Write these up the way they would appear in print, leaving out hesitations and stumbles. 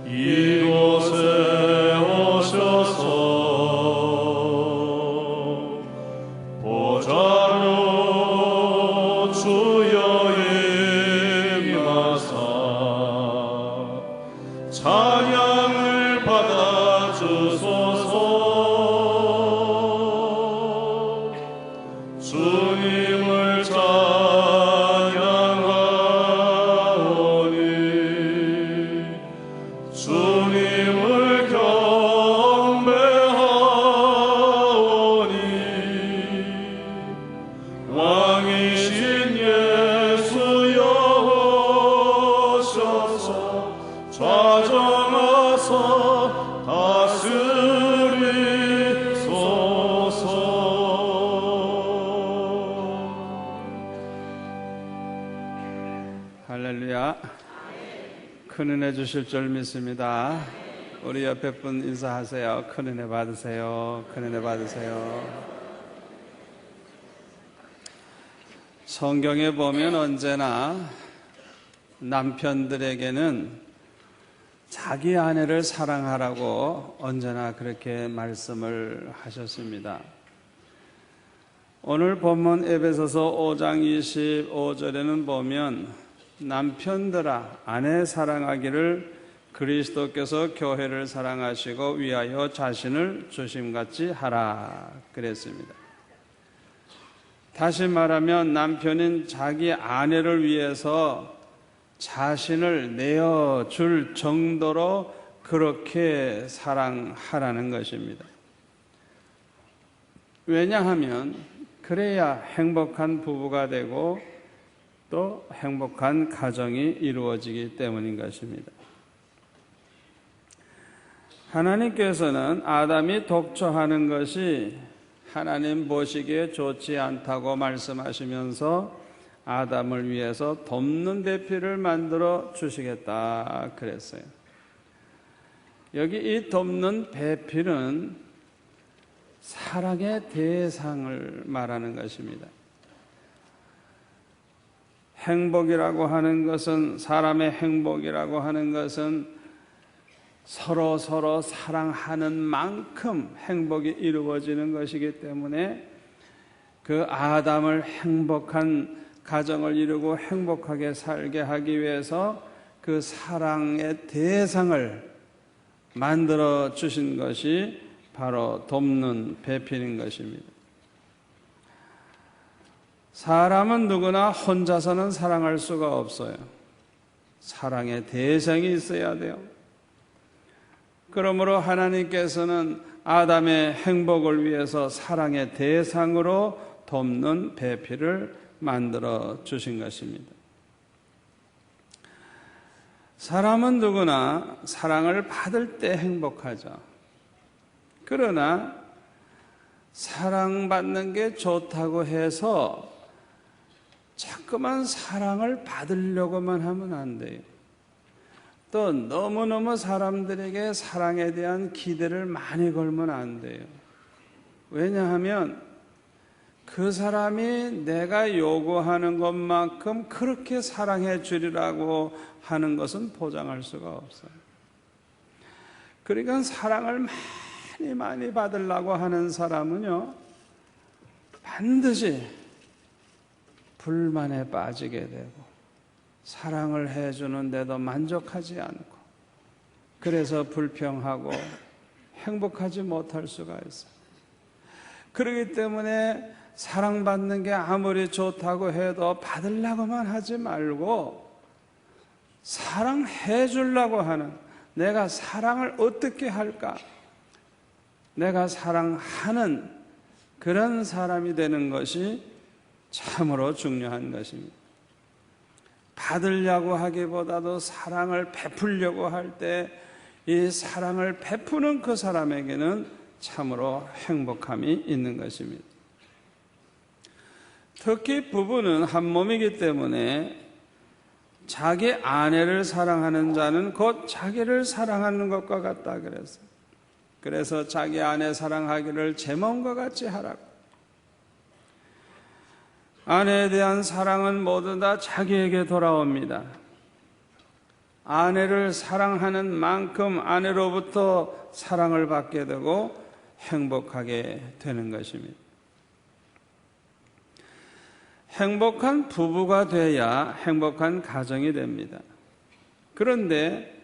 이곳에 오셔서 보좌로 주여 임하사 찬양을 받아주소서. 주님을 찬양하오니 주님을 경배하오니 왕이신 예수여 오셔서 좌정하사 다스리소서. 할렐루야. 큰 은혜 주실 줄 믿습니다. 우리 옆에 분 인사하세요. 큰 은혜 받으세요. 큰 은혜 받으세요. 성경에 보면 언제나 남편들에게는 자기 아내를 사랑하라고 언제나 그렇게 말씀을 하셨습니다. 오늘 본문 에베소서 5장 25절에는 보면 남편들아 아내 사랑하기를 그리스도께서 교회를 사랑하시고 위하여 자신을 조심같이 하라 그랬습니다. 다시 말하면 남편인 자기 아내를 위해서 자신을 내어줄 정도로 그렇게 사랑하라는 것입니다. 왜냐하면 그래야 행복한 부부가 되고 또 행복한 가정이 이루어지기 때문인 것입니다. 하나님께서는 아담이 독초하는 것이 하나님 보시기에 좋지 않다고 말씀하시면서 아담을 위해서 돕는 배필을 만들어 주시겠다 그랬어요. 여기 이 돕는 배필은 사랑의 대상을 말하는 것입니다. 행복이라고 하는 것은, 사람의 행복이라고 하는 것은 서로 사랑하는 만큼 행복이 이루어지는 것이기 때문에 그 아담을 행복한 가정을 이루고 행복하게 살게 하기 위해서 그 사랑의 대상을 만들어 주신 것이 바로 돕는 배필인 것입니다. 사람은 누구나 혼자서는 사랑할 수가 없어요. 사랑의 대상이 있어야 돼요. 그러므로 하나님께서는 아담의 행복을 위해서 사랑의 대상으로 돕는 배필을 만들어 주신 것입니다. 사람은 누구나 사랑을 받을 때 행복하죠. 그러나 사랑받는 게 좋다고 해서 자꾸만 사랑을 받으려고만 하면 안 돼요. 또 너무너무 사람들에게 사랑에 대한 기대를 많이 걸면 안 돼요. 왜냐하면 그 사람이 내가 요구하는 것만큼 그렇게 사랑해 주리라고 하는 것은 보장할 수가 없어요. 그러니까 사랑을 많이 받으려고 하는 사람은요, 반드시 불만에 빠지게 되고 사랑을 해주는데도 만족하지 않고 그래서 불평하고 행복하지 못할 수가 있어요. 그렇기 때문에 사랑받는 게 아무리 좋다고 해도 받으려고만 하지 말고 사랑해 주려고 하는, 내가 사랑을 어떻게 할까? 내가 사랑하는 그런 사람이 되는 것이 참으로 중요한 것입니다. 받으려고 하기보다도 사랑을 베풀려고 할 때 이 사랑을 베푸는 그 사람에게는 참으로 행복함이 있는 것입니다. 특히 부부는 한 몸이기 때문에 자기 아내를 사랑하는 자는 곧 자기를 사랑하는 것과 같다 그랬어요. 그래서 자기 아내 사랑하기를 제 몸과 같이 하라고. 아내에 대한 사랑은 모두 다 자기에게 돌아옵니다. 아내를 사랑하는 만큼 아내로부터 사랑을 받게 되고 행복하게 되는 것입니다. 행복한 부부가 돼야 행복한 가정이 됩니다. 그런데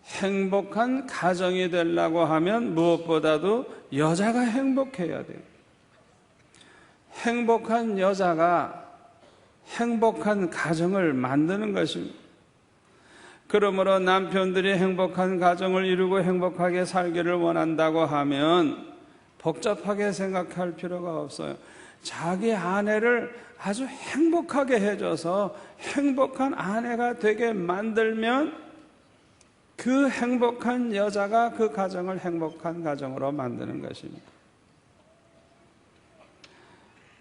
행복한 가정이 되려고 하면 무엇보다도 여자가 행복해야 돼요. 행복한 여자가 행복한 가정을 만드는 것입니다. 그러므로 남편들이 행복한 가정을 이루고 행복하게 살기를 원한다고 하면 복잡하게 생각할 필요가 없어요. 자기 아내를 아주 행복하게 해줘서 행복한 아내가 되게 만들면 그 행복한 여자가 그 가정을 행복한 가정으로 만드는 것입니다.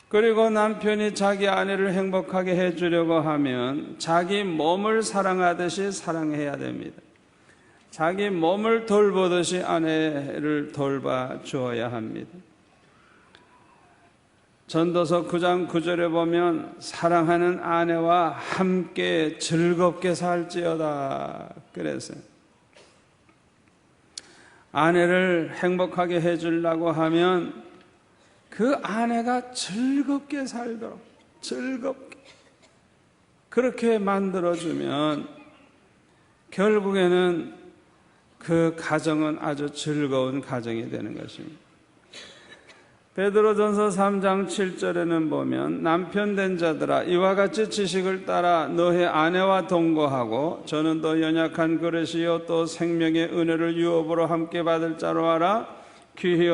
그리고 남편이 자기 아내를 행복하게 해주려고 하면 자기 몸을 사랑하듯이 사랑해야 됩니다. 자기 몸을 돌보듯이 아내를 돌봐 주어야 합니다. 전도서 9장 9절에 보면 사랑하는 아내와 함께 즐겁게 살지어다 그랬어요. 아내를 행복하게 해주려고 하면 그 아내가 즐겁게 살도록 즐겁게 그렇게 만들어주면 결국에는 그 가정은 아주 즐거운 가정이 되는 것입니다. 베드로전서 3장 7절에는 보면 남편 된 자들아 이와 같이 지식을 따라 너의 아내와 동거하고 저는 또 연약한 그릇이요 또 생명의 은혜를 유업으로 함께 받을 자로 알아 귀히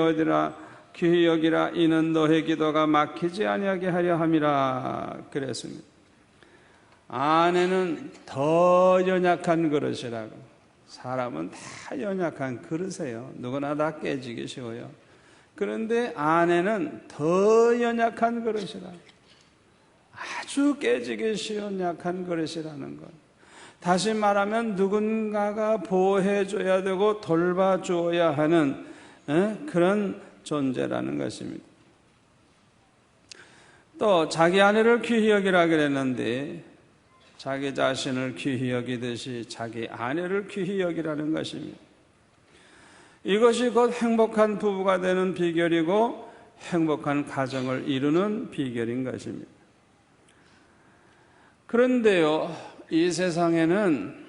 여기라 이는 너의 기도가 막히지 아니하게 하려 함이라 그랬습니다. 아내는 더 연약한 그릇이라고. 사람은 다 연약한 그릇이에요. 누구나 다 깨지기 쉬워요. 그런데 아내는 더 연약한 그릇이라. 아주 깨지기 쉬운 약한 그릇이라는 것. 다시 말하면 누군가가 보호해줘야 되고 돌봐줘야 하는 그런 존재라는 것입니다. 또 자기 아내를 귀히 여기라 그랬는데 자기 자신을 귀히 여기듯이 자기 아내를 귀히 여기라는 것입니다. 이것이 곧 행복한 부부가 되는 비결이고 행복한 가정을 이루는 비결인 것입니다. 그런데요, 이 세상에는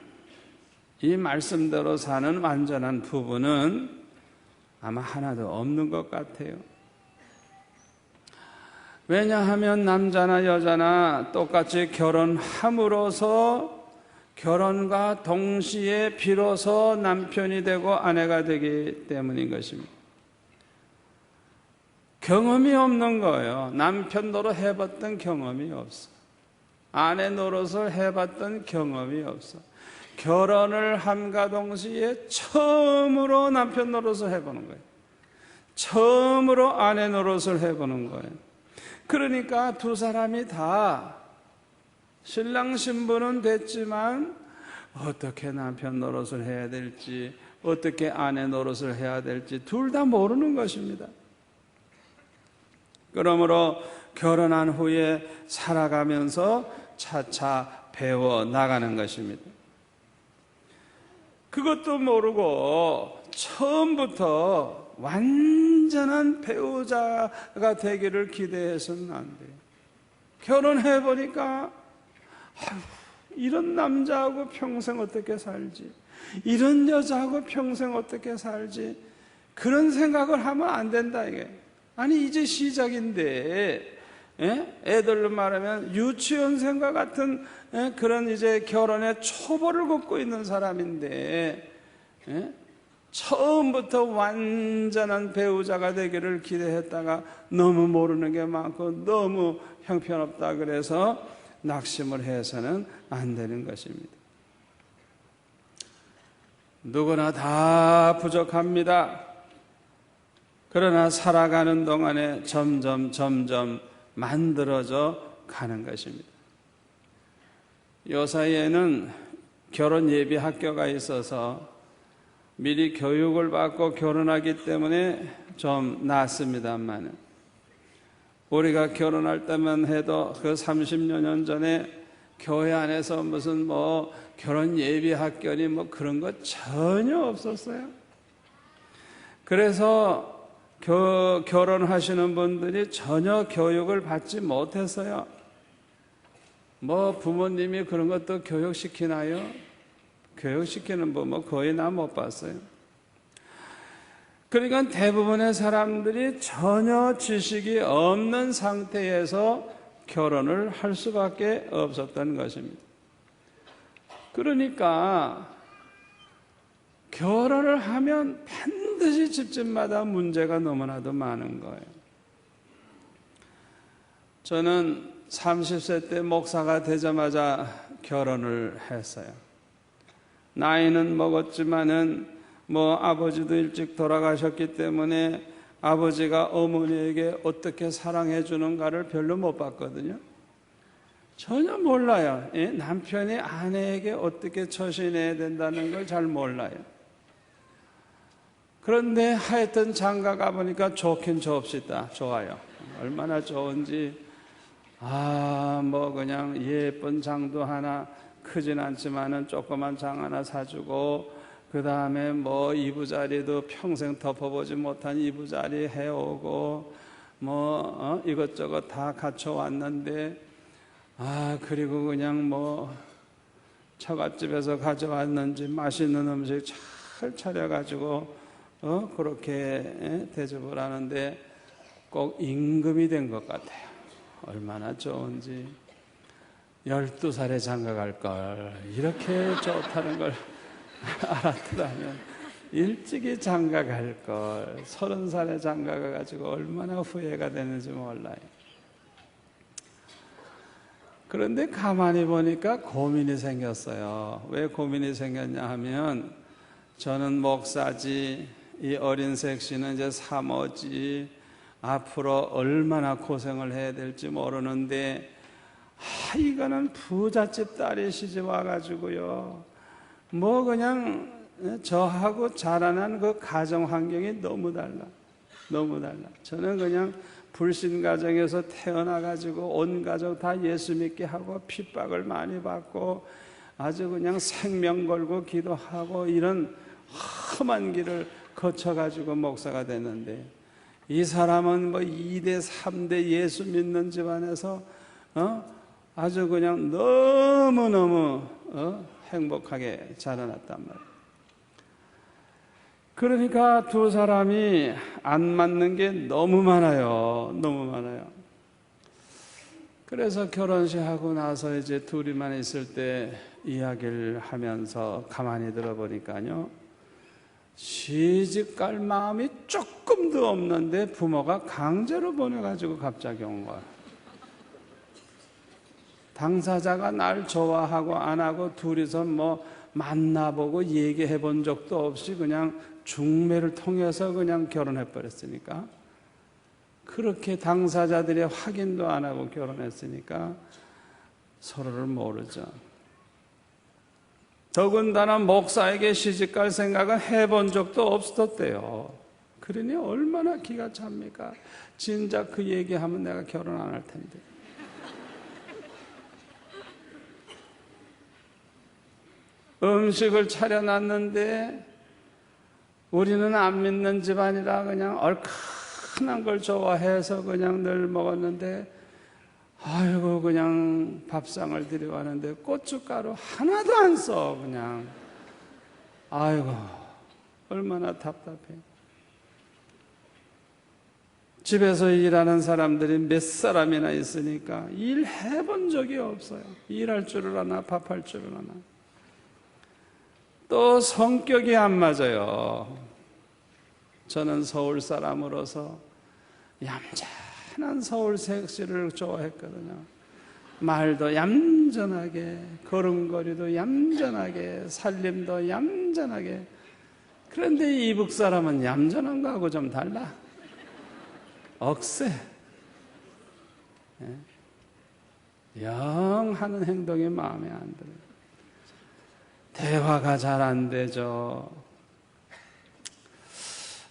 이 말씀대로 사는 완전한 부부는 아마 하나도 없는 것 같아요. 왜냐하면 남자나 여자나 똑같이 결혼함으로써 결혼과 동시에 비로소 남편이 되고 아내가 되기 때문인 것입니다. 경험이 없는 거예요. 남편 노릇 해봤던 경험이 없어. 아내 노릇을 해봤던 경험이 없어. 결혼을 함과 동시에 처음으로 남편 노릇을 해보는 거예요. 처음으로 아내 노릇을 해보는 거예요. 그러니까 두 사람이 다 신랑 신부는 됐지만 어떻게 남편 노릇을 해야 될지 어떻게 아내 노릇을 해야 될지 둘 다 모르는 것입니다. 그러므로 결혼한 후에 살아가면서 차차 배워 나가는 것입니다. 그것도 모르고 처음부터 완전한 배우자가 되기를 기대해서는 안 돼요. 결혼해보니까 이런 남자하고 평생 어떻게 살지, 이런 여자하고 평생 어떻게 살지, 그런 생각을 하면 안 된다 이게. 아니 이제 시작인데 애들로 말하면 유치원생과 같은 그런 이제 결혼의 초보를 걷고 있는 사람인데 처음부터 완전한 배우자가 되기를 기대했다가 너무 모르는 게 많고 너무 형편없다 그래서 낙심을 해서는 안 되는 것입니다. 누구나 다 부족합니다. 그러나 살아가는 동안에 점점 만들어져 가는 것입니다. 요 사이에는 결혼 예비 학교가 있어서 미리 교육을 받고 결혼하기 때문에 좀 낫습니다만 우리가 결혼할 때만 해도 그 30여 년 전에 교회 안에서 무슨 뭐 결혼 예비 학교니 뭐 그런 거 전혀 없었어요. 그래서 결혼하시는 분들이 전혀 교육을 받지 못했어요. 뭐 부모님이 그런 것도 교육시키나요? 교육시키는 부모 거의 나 못 봤어요. 그러니까 대부분의 사람들이 전혀 지식이 없는 상태에서 결혼을 할 수밖에 없었던 것입니다. 그러니까 결혼을 하면 반드시 집집마다 문제가 너무나도 많은 거예요. 저는 30세 때 목사가 되자마자 결혼을 했어요. 나이는 먹었지만은 뭐 아버지도 일찍 돌아가셨기 때문에 아버지가 어머니에게 어떻게 사랑해 주는가를 별로 못 봤거든요. 전혀 몰라요. 남편이 아내에게 어떻게 처신해야 된다는 걸 잘 몰라요. 그런데 하여튼 장가 가보니까 좋긴 좋읍시다. 좋아요. 얼마나 좋은지. 뭐 그냥 예쁜 장도 하나, 크진 않지만은 조그만 장 하나 사주고, 그 다음에 뭐 이부자리도 평생 덮어보지 못한 이부자리 해오고, 뭐 이것저것 다 갖춰왔는데, 그리고 그냥 뭐 처갓집에서 가져왔는지 맛있는 음식 잘 차려가지고 그렇게 대접을 하는데 꼭 임금이 된 것 같아요. 얼마나 좋은지. 12살에 장가 갈걸 이렇게 좋다는 걸 알았더라면 일찍이 장가 갈걸. 30살에 장가 가가지고 얼마나 후회가 되는지 몰라요. 그런데 가만히 보니까 고민이 생겼어요. 왜 고민이 생겼냐 하면, 저는 목사지, 이 어린 색시는 이제 사모지, 앞으로 얼마나 고생을 해야 될지 모르는데, 이거는 부잣집 딸이 시집 와가지고요, 뭐 그냥 저하고 자라난 그 가정 환경이 너무 달라. 너무 달라. 저는 그냥 불신 가정에서 태어나가지고 온 가족 다 예수 믿게 하고 핍박을 많이 받고 아주 그냥 생명 걸고 기도하고 이런 험한 길을 거쳐가지고 목사가 됐는데, 이 사람은 뭐 2대 3대 예수 믿는 집안에서 아주 그냥 너무너무 행복하게 자라났단 말이에요. 그러니까 두 사람이 안 맞는 게 너무 많아요. 너무 많아요. 그래서 결혼식 하고 나서 이제 둘이만 있을 때 이야기를 하면서 가만히 들어보니까요, 시집 갈 마음이 조금도 없는데 부모가 강제로 보내가지고 갑자기 온 거야. 당사자가 날 좋아하고 안 하고 둘이서 뭐 만나보고 얘기해 본 적도 없이 그냥 중매를 통해서 그냥 결혼해 버렸으니까, 그렇게 당사자들의 확인도 안 하고 결혼했으니까 서로를 모르죠. 더군다나 목사에게 시집갈 생각은 해본 적도 없었대요. 그러니 얼마나 기가 찹니까? 진작 그 얘기하면 내가 결혼 안 할 텐데. 음식을 차려놨는데 우리는 안 믿는 집안이라 그냥 얼큰한 걸 좋아해서 그냥 늘 먹었는데, 아이고 그냥 밥상을 들여왔는데 고춧가루 하나도 안 써. 그냥 아이고 얼마나 답답해. 집에서 일하는 사람들이 몇 사람이나 있으니까 일해본 적이 없어요. 일할 줄을 아나 밥할 줄을 아나. 또 성격이 안 맞아요. 저는 서울 사람으로서 얌전한 서울 색시를 좋아했거든요. 말도 얌전하게, 걸음걸이도 얌전하게, 살림도 얌전하게. 그런데 이북 사람은 얌전한 거하고 좀 달라. 억세. 영 하는 행동이 마음에 안 들어요. 대화가 잘 안 되죠.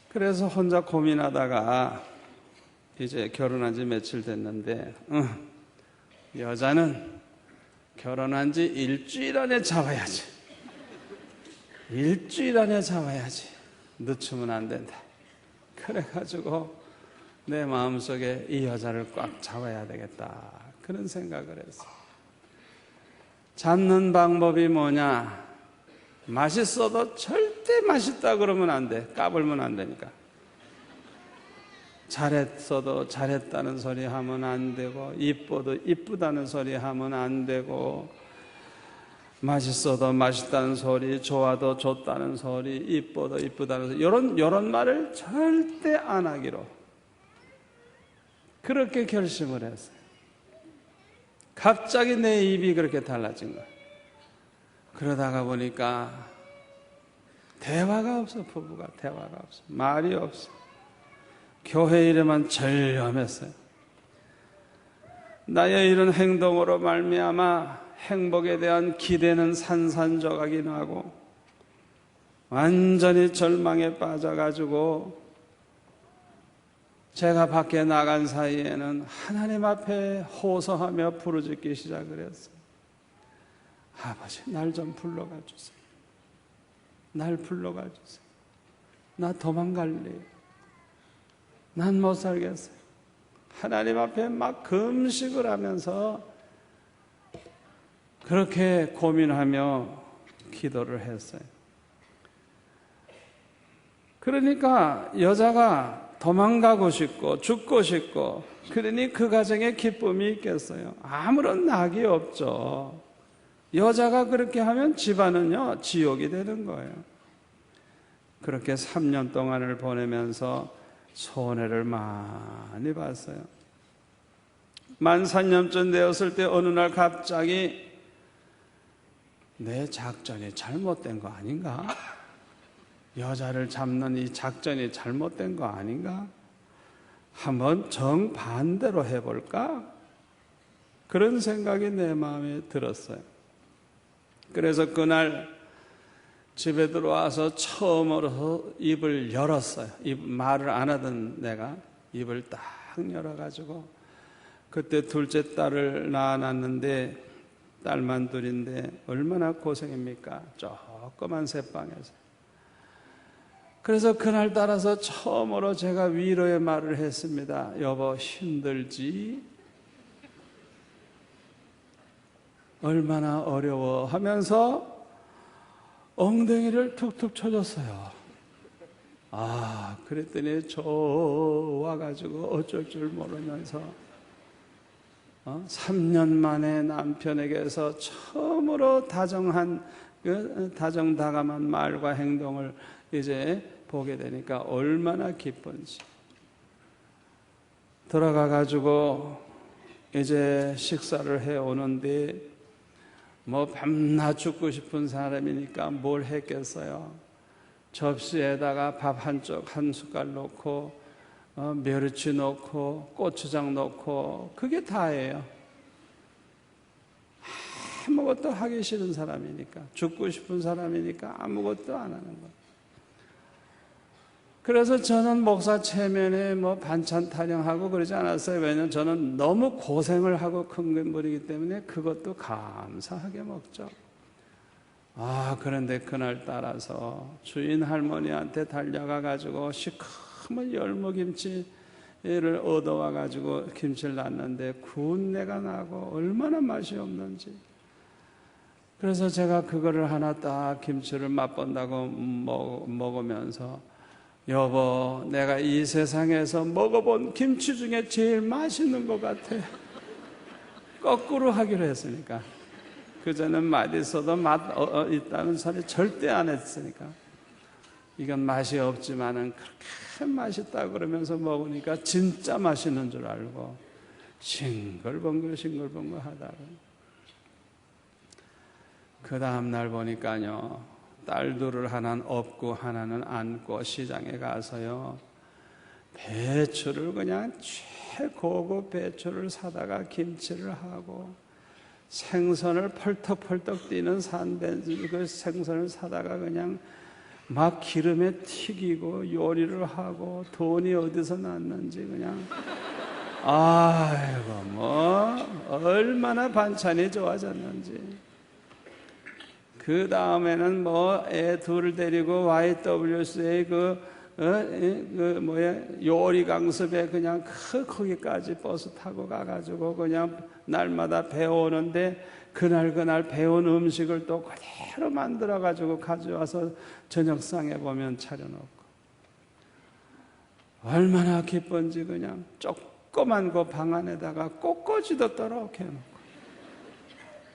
그래서 혼자 고민하다가 이제 결혼한 지 며칠 됐는데, 여자는 결혼한 지 일주일 안에 잡아야지. 일주일 안에 잡아야지. 늦추면 안 된다. 그래가지고 내 마음속에 이 여자를 꽉 잡아야 되겠다. 그런 생각을 했어. 잡는 방법이 뭐냐? 맛있어도 절대 맛있다 그러면 안 돼. 까불면 안 되니까. 잘했어도 잘했다는 소리 하면 안 되고, 이뻐도 이쁘다는 소리 하면 안 되고, 맛있어도 맛있다는 소리, 좋아도 좋다는 소리, 이뻐도 이쁘다는 소리, 이런 말을 절대 안 하기로 그렇게 결심을 했어요. 갑자기 내 입이 그렇게 달라진 거예요. 그러다가 보니까 대화가 없어. 부부가 대화가 없어. 말이 없어. 교회 일에만 절렴했어요. 나의 이런 행동으로 말미암아 행복에 대한 기대는 산산조각이 나고 완전히 절망에 빠져가지고 제가 밖에 나간 사이에는 하나님 앞에 호소하며 부르짖기 시작을 했어요. 아버지, 날 좀 불러가 주세요. 날 불러가 주세요. 나 도망갈래. 난 못 살겠어요. 하나님 앞에 막 금식을 하면서 그렇게 고민하며 기도를 했어요. 그러니까 여자가 도망가고 싶고 죽고 싶고, 그러니 그 가정에 기쁨이 있겠어요? 아무런 낙이 없죠. 여자가 그렇게 하면 집안은요 지옥이 되는 거예요. 그렇게 3년 동안을 보내면서 손해를 많이 봤어요. 만 3년쯤 되었을 때 어느 날 갑자기 내 작전이 잘못된 거 아닌가? 여자를 잡는 이 작전이 잘못된 거 아닌가? 한번 정반대로 해볼까? 그런 생각이 내 마음에 들었어요. 그래서 그날 집에 들어와서 처음으로 입을 열었어요. 말을 안 하던 내가 입을 딱 열어가지고, 그때 둘째 딸을 낳아놨는데 딸만 둘인데 얼마나 고생입니까? 조그만 새방에서. 그래서 그날 따라서 처음으로 제가 위로의 말을 했습니다. 여보, 힘들지? 얼마나 어려워? 하면서 엉덩이를 툭툭 쳐줬어요. 그랬더니 좋아가지고 어쩔 줄 모르면서 3년 만에 남편에게서 처음으로 다정다감한 말과 행동을 이제 보게 되니까 얼마나 기쁜지. 들어가가지고 이제 식사를 해오는데 뭐 밤낮 죽고 싶은 사람이니까 뭘 했겠어요. 접시에다가 밥 한 숟갈 넣고 멸치 넣고 고추장 넣고 그게 다예요. 아무것도 하기 싫은 사람이니까, 죽고 싶은 사람이니까 아무것도 안 하는 거예요. 그래서 저는 목사 체면에 뭐 반찬 타령하고 그러지 않았어요. 왜냐하면 저는 너무 고생을 하고 큰 건물이기 때문에 그것도 감사하게 먹죠. 그런데 그날 따라서 주인 할머니한테 달려가 가지고 시커먼 열무김치를 얻어와 가지고 김치를 놨는데 군내가 나고 얼마나 맛이 없는지. 그래서 제가 그거를 하나 딱 김치를 맛본다고 먹으면서, 여보, 내가 이 세상에서 먹어본 김치 중에 제일 맛있는 것 같아. 거꾸로 하기로 했으니까. 그전엔 맛있어도 맛 있다는 소리 절대 안 했으니까. 이건 맛이 없지만은 그렇게 맛있다 그러면서 먹으니까 진짜 맛있는 줄 알고 싱글벙글 하다가 그 다음날 보니까요, 딸 둘을 하나는 업고 하나는 안고 시장에 가서요, 배추를 그냥 최고급 배추를 사다가 김치를 하고, 생선을 펄떡펄떡 뛰는 그 생선을 사다가 그냥 막 기름에 튀기고 요리를 하고, 돈이 어디서 났는지 그냥 아이고 뭐 얼마나 반찬이 좋아졌는지. 그 다음에는 뭐 애 둘 데리고 YWCA 요리 강습에 그냥 거기까지 버스 타고 가가지고 그냥 날마다 배워오는데 그날 배운 음식을 또 그대로 만들어가지고 가져와서 저녁상에 보면 차려놓고 얼마나 기쁜지. 그냥 조그만 그 방 안에다가 꽃꽂이도 떠놓게 해놓고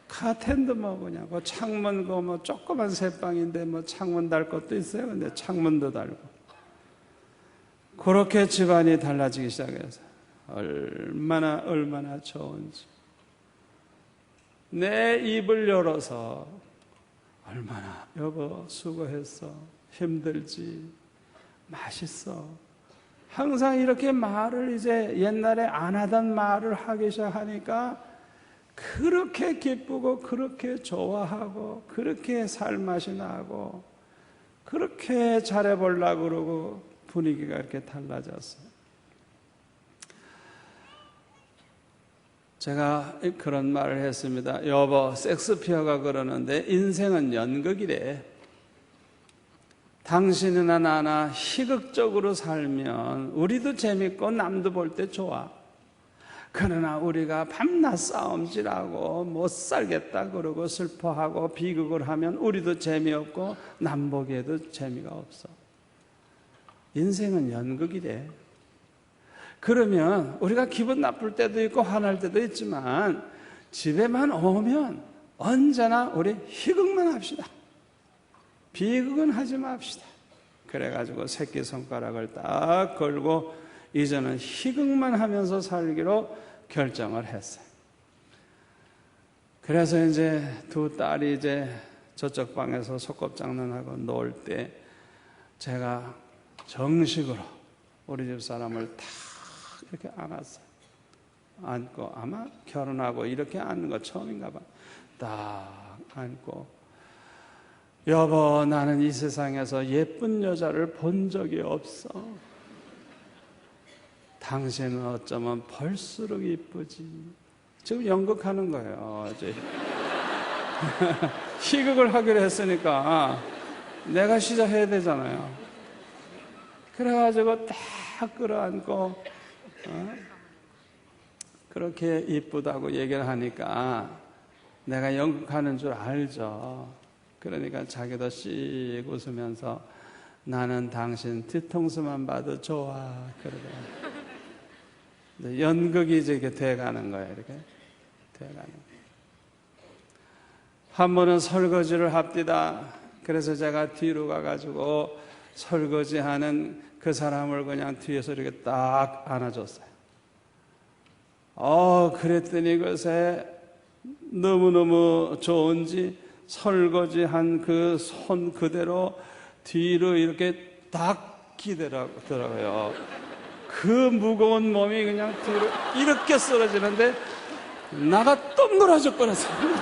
카텐도 뭐 그냥 그 창문 그 뭐 조그만 새방인데 뭐 창문 달 것도 있어요. 근데 창문도 달고 그렇게 집안이 달라지기 시작해서 얼마나 좋은지. 내 입을 열어서 얼마나 여보 수고했어, 힘들지, 맛있어, 항상 이렇게 말을 이제 옛날에 안 하던 말을 하기 시작하니까 그렇게 기쁘고 그렇게 좋아하고 그렇게 살맛이 나고 그렇게 잘해보려고 그러고 분위기가 이렇게 달라졌어요. 제가 그런 말을 했습니다. 여보, 섹스피어가 그러는데 인생은 연극이래. 당신이나 나나 희극적으로 살면 우리도 재밌고 남도 볼 때 좋아. 그러나 우리가 밤낮 싸움질하고 못 살겠다 그러고 슬퍼하고 비극을 하면 우리도 재미없고 남 보기에도 재미가 없어. 인생은 연극이래. 그러면 우리가 기분 나쁠 때도 있고 화날 때도 있지만 집에만 오면 언제나 우리 희극만 합시다. 비극은 하지 맙시다. 그래가지고 새끼손가락을 딱 걸고 이제는 희극만 하면서 살기로 결정을 했어요. 그래서 이제 두 딸이 이제 저쪽 방에서 소꿉장난하고 놀 때 제가 정식으로 우리 집 사람을 탁 이렇게 안았어요. 안고, 아마 결혼하고 이렇게 안는 거 처음인가 봐. 딱 안고, 여보, 나는 이 세상에서 예쁜 여자를 본 적이 없어. 당신은 어쩌면 볼수록 이쁘지. 지금 연극하는 거예요. 이제 희극을 하기로 했으니까 내가 시작해야 되잖아요. 그래가지고 딱 끌어안고 그렇게 이쁘다고 얘기를 하니까 내가 연극하는 줄 알죠. 그러니까 자기도 씩 웃으면서 나는 당신 뒤통수만 봐도 좋아. 그러고 연극이 이제 이렇게 돼가는 거예요. 이렇게 돼가는 거예요. 한 번은 설거지를 합디다. 그래서 제가 뒤로 가가지고 설거지하는 그 사람을 그냥 뒤에서 이렇게 딱 안아줬어요. 그랬더니 그새 너무너무 좋은지 설거지한 그 손 그대로 뒤로 이렇게 딱 기대더라고요. 그 무거운 몸이 그냥 뒤로 이렇게 쓰러지는데 나가 동그라져 버렸어요.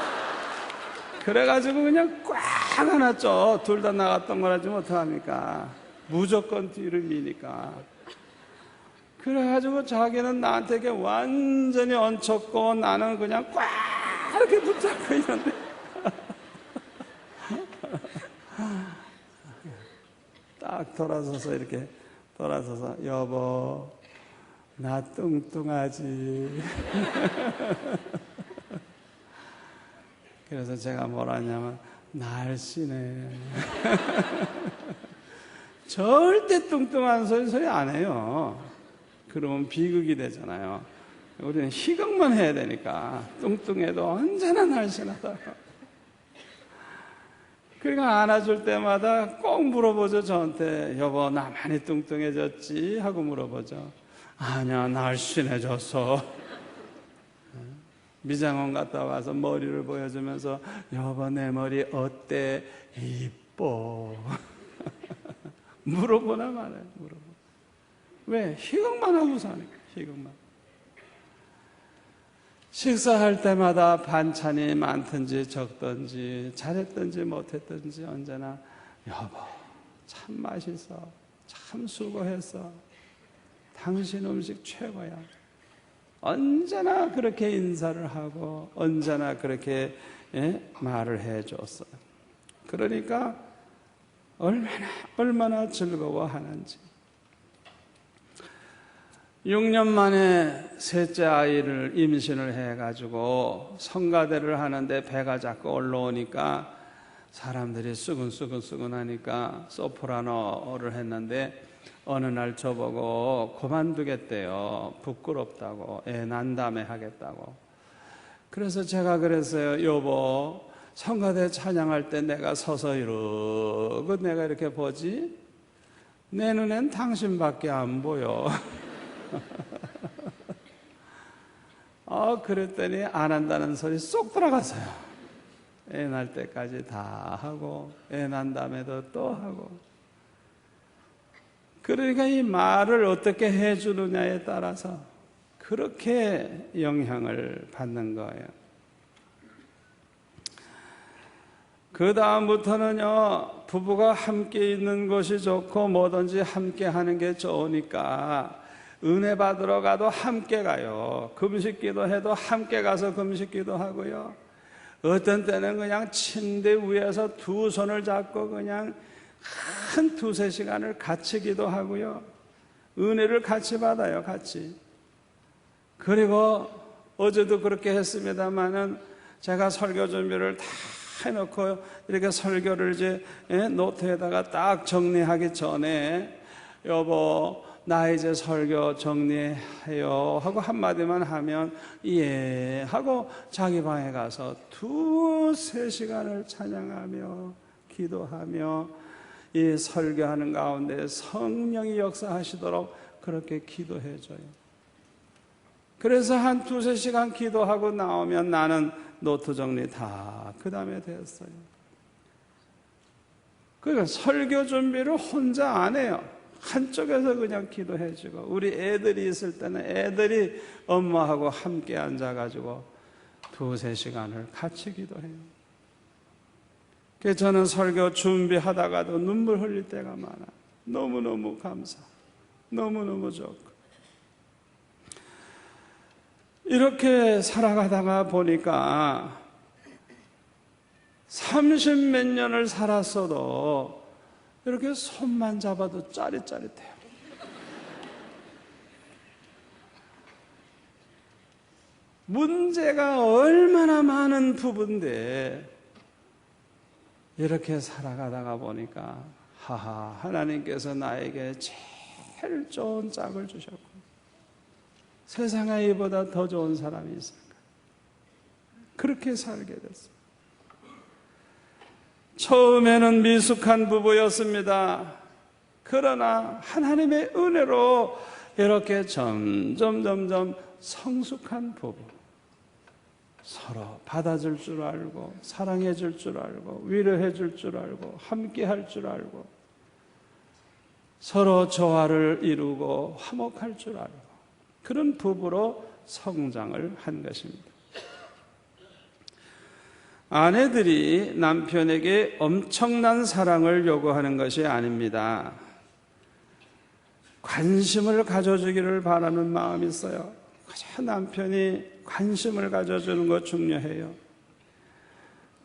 그래가지고 그냥 꽉 안았죠. 둘 다 나가 동그라지면 어떡합니까? 무조건 뒤로 미니까. 그래가지고 자기는 나한테 이렇게 완전히 얹혔고 나는 그냥 꽉 이렇게 붙잡고 있는데 딱 돌아서서 이렇게 돌아서서 여보 나 뚱뚱하지. 그래서 제가 뭐라 하냐면 날씬해. 절대 뚱뚱한 소리 안 해요. 그러면 비극이 되잖아요. 우리는 희극만 해야 되니까 뚱뚱해도 언제나 날씬하다고. 그러니까 안아줄 때마다 꼭 물어보죠. 저한테 여보 나 많이 뚱뚱해졌지? 하고 물어보죠. 아니야 날씬해졌어. 미장원 갔다 와서 머리를 보여주면서 여보 내 머리 어때? 이뻐. 물어보나 말아요. 물어보. 왜? 희극만 하고 사니까. 희극만. 식사할 때마다 반찬이 많든지 적든지 잘했든지 못했든지 언제나 여보 참 맛있어. 참 수고했어. 당신 음식 최고야. 언제나 그렇게 인사를 하고 언제나 그렇게 말을 해줬어요. 그러니까 얼마나 즐거워하는지. 6년 만에 셋째 아이를 임신을 해가지고 성가대를 하는데 배가 자꾸 올라오니까 사람들이 쓰근쓰근하니까 소프라노를 했는데 어느 날 저보고 그만두겠대요. 부끄럽다고, 애 난다음에 하겠다고. 그래서 제가 그랬어요. 여보, 성가대 찬양할 때 내가 서서 이러고 내가 이렇게 보지? 내 눈엔 당신밖에 안 보여. 그랬더니 안 한다는 소리 쏙 들어갔어요. 애 날 때까지 다 하고 애 난 다음에도 또 하고. 그러니까 이 말을 어떻게 해주느냐에 따라서 그렇게 영향을 받는 거예요. 그 다음부터는요, 부부가 함께 있는 것이 좋고 뭐든지 함께 하는 게 좋으니까 은혜 받으러 가도 함께 가요. 금식기도 해도 함께 가서 금식기도 하고요. 어떤 때는 그냥 침대 위에서 두 손을 잡고 그냥 한 두세 시간을 같이 기도하고요. 은혜를 같이 받아요, 같이. 그리고 어제도 그렇게 했습니다마는 제가 설교 준비를 다 해놓고 이렇게 설교를 이제 노트에다가 딱 정리하기 전에 여보, 나 이제 설교 정리해요 하고 한마디만 하면 예 하고 자기 방에 가서 두세 시간을 찬양하며 기도하며 이 설교하는 가운데 성령이 역사하시도록 그렇게 기도해줘요. 그래서 한 두세 시간 기도하고 나오면 나는 노트 정리 다 그 다음에 됐어요. 그러니까 설교 준비를 혼자 안 해요. 한쪽에서 그냥 기도해주고, 우리 애들이 있을 때는 애들이 엄마하고 함께 앉아가지고 두세 시간을 같이 기도해요. 그래서 저는 설교 준비하다가도 눈물 흘릴 때가 많아요. 너무너무 감사, 너무너무 좋고. 이렇게 살아가다가 보니까 30몇 년을 살았어도 이렇게 손만 잡아도 짜릿짜릿해요. 문제가 얼마나 많은 부부인데 이렇게 살아가다가 보니까 하나님께서 나에게 제일 좋은 짝을 주셨고 세상에 이보다 더 좋은 사람이 있을까? 그렇게 살게 됐어요. 처음에는 미숙한 부부였습니다. 그러나 하나님의 은혜로 이렇게 점점 성숙한 부부, 서로 받아줄 줄 알고 사랑해 줄 줄 알고 위로해 줄 줄 알고 함께 할 줄 알고 서로 조화를 이루고 화목할 줄 알고 그런 부부로 성장을 한 것입니다. 아내들이 남편에게 엄청난 사랑을 요구하는 것이 아닙니다. 관심을 가져주기를 바라는 마음이 있어요. 남편이 관심을 가져주는 것 중요해요.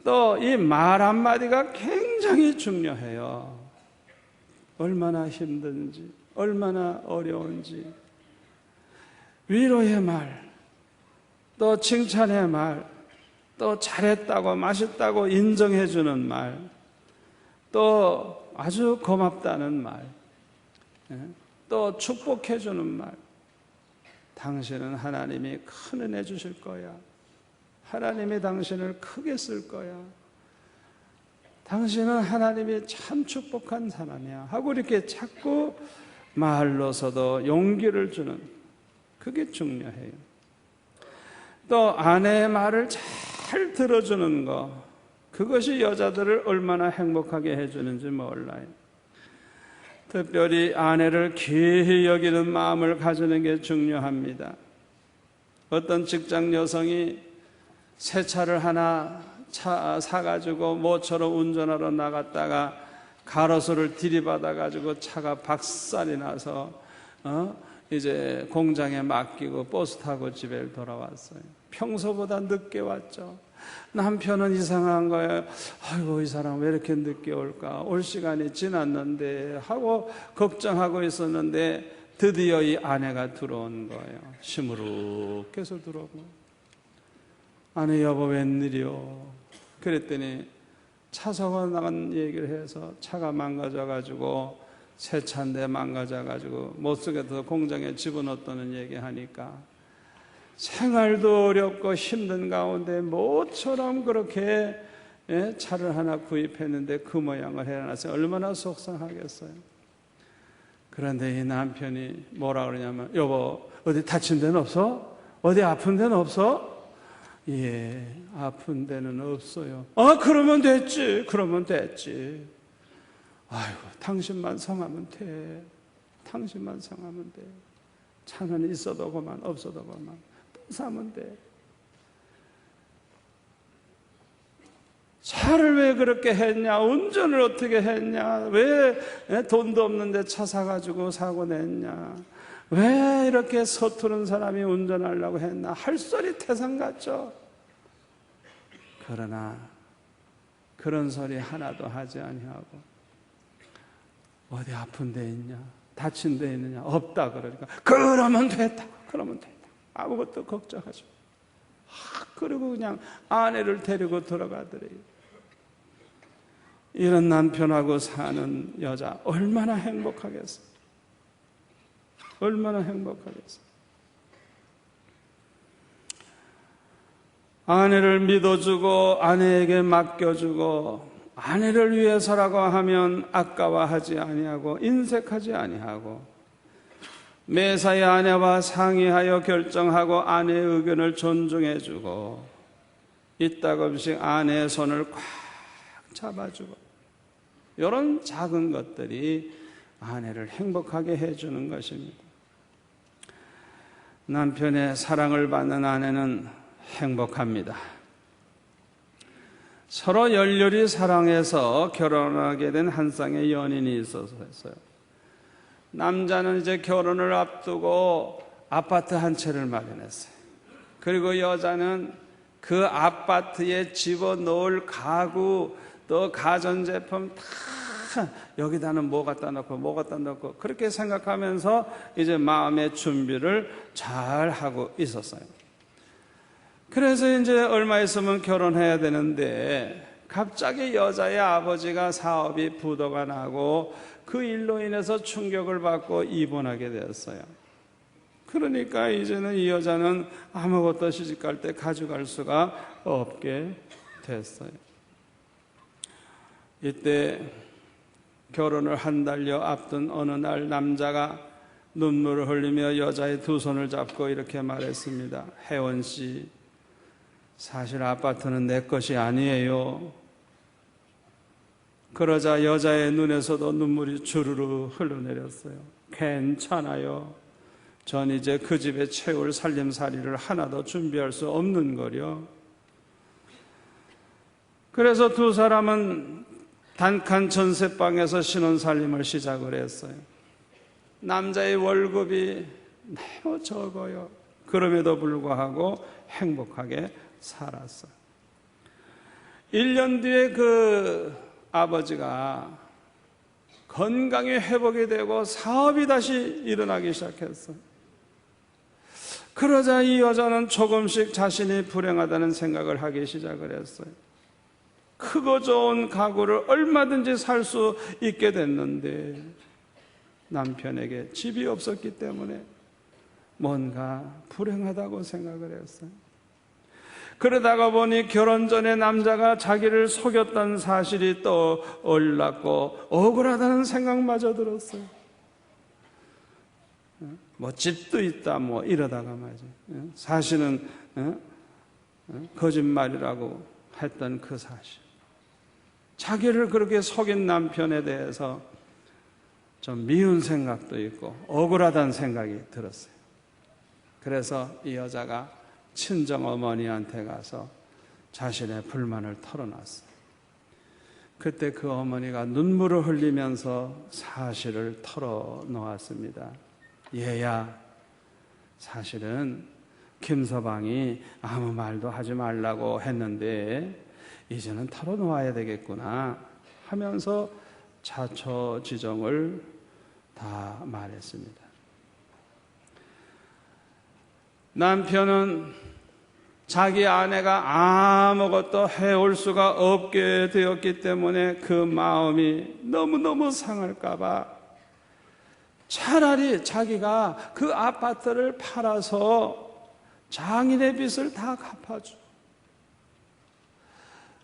또 이 말 한마디가 굉장히 중요해요. 얼마나 힘든지, 얼마나 어려운지. 위로의 말, 또 칭찬의 말, 또 잘했다고 맛있다고 인정해주는 말, 또 아주 고맙다는 말, 또 축복해주는 말. 당신은 하나님이 큰 은혜 주실 거야. 하나님이 당신을 크게 쓸 거야. 당신은 하나님이 참 축복한 사람이야 하고 이렇게 자꾸 말로서도 용기를 주는, 그게 중요해요. 또 아내의 말을 잘 들어주는 거, 그것이 여자들을 얼마나 행복하게 해주는지 몰라요. 특별히 아내를 귀히 여기는 마음을 가지는 게 중요합니다. 어떤 직장 여성이 새 차를 하나 사가지고 모처럼 운전하러 나갔다가 가로수를 들이받아가지고 차가 박살이 나서 이제 공장에 맡기고 버스 타고 집에 돌아왔어요. 평소보다 늦게 왔죠. 남편은 이상한 거예요. 아이고, 이 사람 왜 이렇게 늦게 올까? 올 시간이 지났는데 하고 걱정하고 있었는데 드디어 이 아내가 들어온 거예요. 시무룩해서 들어오고, 아내 여보 웬일이요? 그랬더니 차 사고 나간 얘기를 해서 차가 망가져가지고 새 차인데 망가져가지고 못 쓰겠어서 공장에 집어넣었다는 얘기하니까 생활도 어렵고 힘든 가운데 모처럼 그렇게 차를 하나 구입했는데 그 모양을 해놨어요. 얼마나 속상하겠어요. 그런데 이 남편이 뭐라 그러냐면, 여보 어디 다친 데는 없어? 어디 아픈 데는 없어? 예, 아픈 데는 없어요. 아, 그러면 됐지. 아이고, 당신만 성하면 돼. 당신만 성하면 돼. 차는 있어도 그만, 없어도 그만. 사면 돼. 차를 왜 그렇게 했냐? 운전을 어떻게 했냐? 왜 돈도 없는데 차 사가지고 사고 냈냐? 왜 이렇게 서투른 사람이 운전하려고 했나? 할 소리 태산 같죠? 그러나 그런 소리 하나도 하지 아니하고, 어디 아픈 데 있냐? 다친 데 있느냐? 없다 그러니까, 그러면 됐다. 아무것도 걱정하지 마. 그리고 그냥 아내를 데리고 들어가더래요. 이런 남편하고 사는 여자 얼마나 행복하겠어. 얼마나 행복하겠어. 아내를 믿어주고 아내에게 맡겨주고 아내를 위해서라고 하면 아까워하지 아니하고 인색하지 아니하고, 매사에 아내와 상의하여 결정하고 아내의 의견을 존중해주고 이따금씩 아내의 손을 꽉 잡아주고, 이런 작은 것들이 아내를 행복하게 해주는 것입니다. 남편의 사랑을 받는 아내는 행복합니다. 서로 열렬히 사랑해서 결혼하게 된 한 쌍의 연인이 있었어요. 남자는 이제 결혼을 앞두고 아파트 한 채를 마련했어요. 그리고 여자는 그 아파트에 집어넣을 가구 또 가전제품 다 여기다는 뭐 갖다 놓고 그렇게 생각하면서 이제 마음의 준비를 잘 하고 있었어요. 그래서 이제 얼마 있으면 결혼해야 되는데 갑자기 여자의 아버지가 사업이 부도가 나고 그 일로 인해서 충격을 받고 입원하게 되었어요. 그러니까 이제는 이 여자는 아무것도 시집갈 때 가져갈 수가 없게 됐어요. 이때 결혼을 한 달여 앞둔 어느 날 남자가 눈물을 흘리며 여자의 두 손을 잡고 이렇게 말했습니다. 혜원 씨, 사실 아파트는 내 것이 아니에요. 그러자 여자의 눈에서도 눈물이 주르르 흘러내렸어요. 괜찮아요. 전 이제 그 집에 채울 살림살이를 하나도 준비할 수 없는 거려. 그래서 두 사람은 단칸 전세방에서 신혼살림을 시작을 했어요. 남자의 월급이 매우 적어요. 그럼에도 불구하고 행복하게 살았어요. 1년 뒤에 그 아버지가 건강이 회복이 되고 사업이 다시 일어나기 시작했어요. 그러자 이 여자는 조금씩 자신이 불행하다는 생각을 하기 시작을 했어요. 크고 좋은 가구를 얼마든지 살 수 있게 됐는데 남편에게 집이 없었기 때문에 뭔가 불행하다고 생각을 했어요. 그러다가 보니 결혼 전에 남자가 자기를 속였다는 사실이 또 올랐고 억울하다는 생각마저 들었어요. 뭐 집도 있다 뭐 이러다가 말이죠. 사실은 거짓말이라고 했던 그 사실, 자기를 그렇게 속인 남편에 대해서 좀 미운 생각도 있고 억울하다는 생각이 들었어요. 그래서 이 여자가 친정어머니한테 가서 자신의 불만을 털어놨어요. 그때 그 어머니가 눈물을 흘리면서 사실을 털어놓았습니다. 얘야, 사실은 김서방이 아무 말도 하지 말라고 했는데 이제는 털어놓아야 되겠구나 하면서 자초지종을 다 말했습니다. 남편은 자기 아내가 아무것도 해올 수가 없게 되었기 때문에 그 마음이 너무너무 상할까 봐 차라리 자기가 그 아파트를 팔아서 장인의 빚을 다 갚아줘.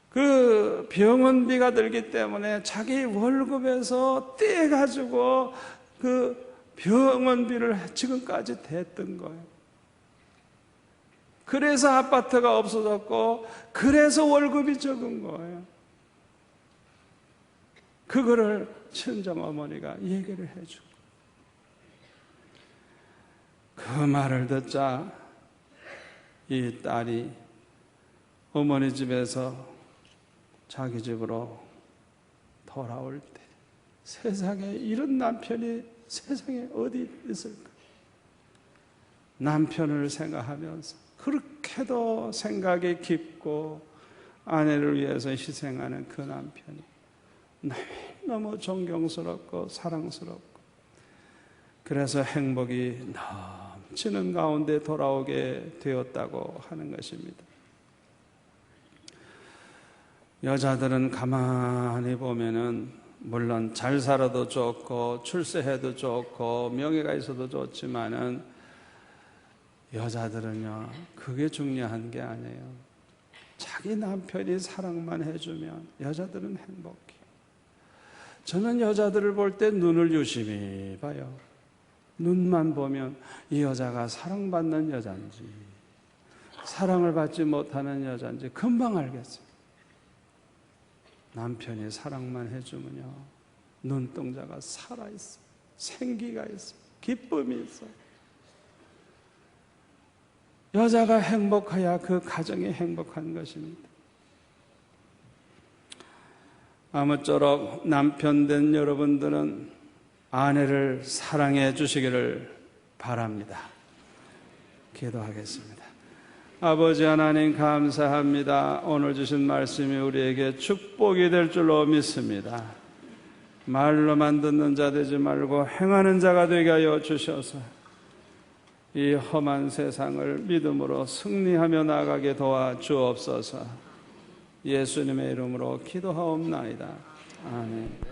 그 병원비가 들기 때문에 자기 월급에서 떼가지고 그 병원비를 지금까지 댔던 거예요. 그래서 아파트가 없어졌고, 그래서 월급이 적은 거예요. 그거를 친정어머니가 얘기를 해주고, 그 말을 듣자 이 딸이 어머니 집에서 자기 집으로 돌아올 때 세상에 이런 남편이 세상에 어디 있을까? 남편을 생각하면서 그렇게도 생각이 깊고 아내를 위해서 희생하는 그 남편이 너무 존경스럽고 사랑스럽고, 그래서 행복이 넘치는 가운데 돌아오게 되었다고 하는 것입니다. 여자들은 가만히 보면은 물론 잘 살아도 좋고 출세해도 좋고 명예가 있어도 좋지만은 여자들은요, 그게 중요한 게 아니에요. 자기 남편이 사랑만 해주면 여자들은 행복해요. 저는 여자들을 볼 때 눈을 유심히 봐요. 눈만 보면 이 여자가 사랑받는 여잔지 사랑을 받지 못하는 여잔지 금방 알겠어요. 남편이 사랑만 해주면요, 눈동자가 살아있어요. 생기가 있어요. 기쁨이 있어요. 여자가 행복해야 그 가정이 행복한 것입니다. 아무쪼록 남편 된 여러분들은 아내를 사랑해 주시기를 바랍니다. 기도하겠습니다. 아버지 하나님 감사합니다. 오늘 주신 말씀이 우리에게 축복이 될 줄로 믿습니다. 말로만 듣는 자 되지 말고 행하는 자가 되게 하여 주셔서 이 험한 세상을 믿음으로 승리하며 나가게 도와 주옵소서. 예수님의 이름으로 기도하옵나이다. 아멘.